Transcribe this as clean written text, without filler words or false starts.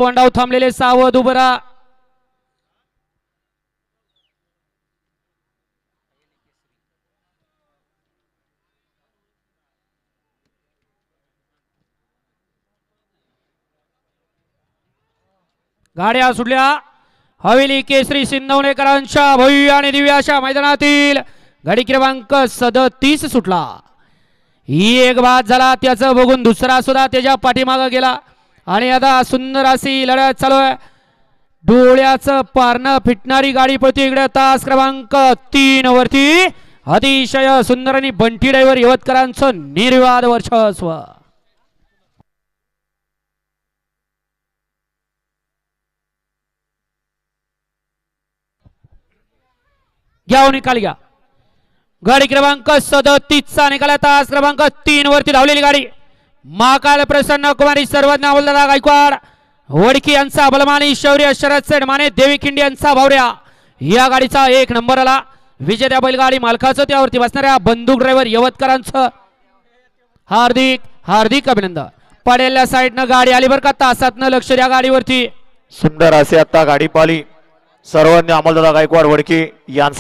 वंडाव थांबलेले सावध उभं राहा. गाड्या सुटल्या. हवेली केसरी सिंधवणेकरांच्या भव्य आणि दिव्य अशा मैदानातील गाडी क्रमांक 37 सुटला. एक बाद झाला त्याचं बघून दुसरा सुद्धा त्याच्या पाठीमागे गेला आणि आता सुंदर अशी लढत चालू आहे. डोळ्याचं पारणं फिटणारी गाडी पळते इकडे तास क्रमांक 3 वरती. अतिशय सुंदर आणि बंटी ड्रायव्हर यवतकरांचं निर्विवाद वर्चस्व. घ्या निकाल घ्या. गाडी क्रमांक 37 चा निकाल तास क्रमांक 3 वरती धावलेली गाडी महाकाल प्रसन्न कुमारी सर्वज्ञ अमोलदादा गायकवाड वडकी यांचा बलमानी शौर्य शरद सेठ माने देवी खिंडी यांचा भावऱ्या या गाडीचा 1 नंबर आला. विजेत्या बैलगाडी मालकाचं त्यावरती बसणाऱ्या बंदूक ड्रायव्हर यवतकरांचं हार्दिक हार्दिक अभिनंदन. पडेल्या साईडनं गाडी आली बरं का. तासातनं लक्ष द्या गाडीवरती. सुंदर असे आता गाडी पाली सर्वज्ञ अमोलदादा गायकवाड वडकी यांचा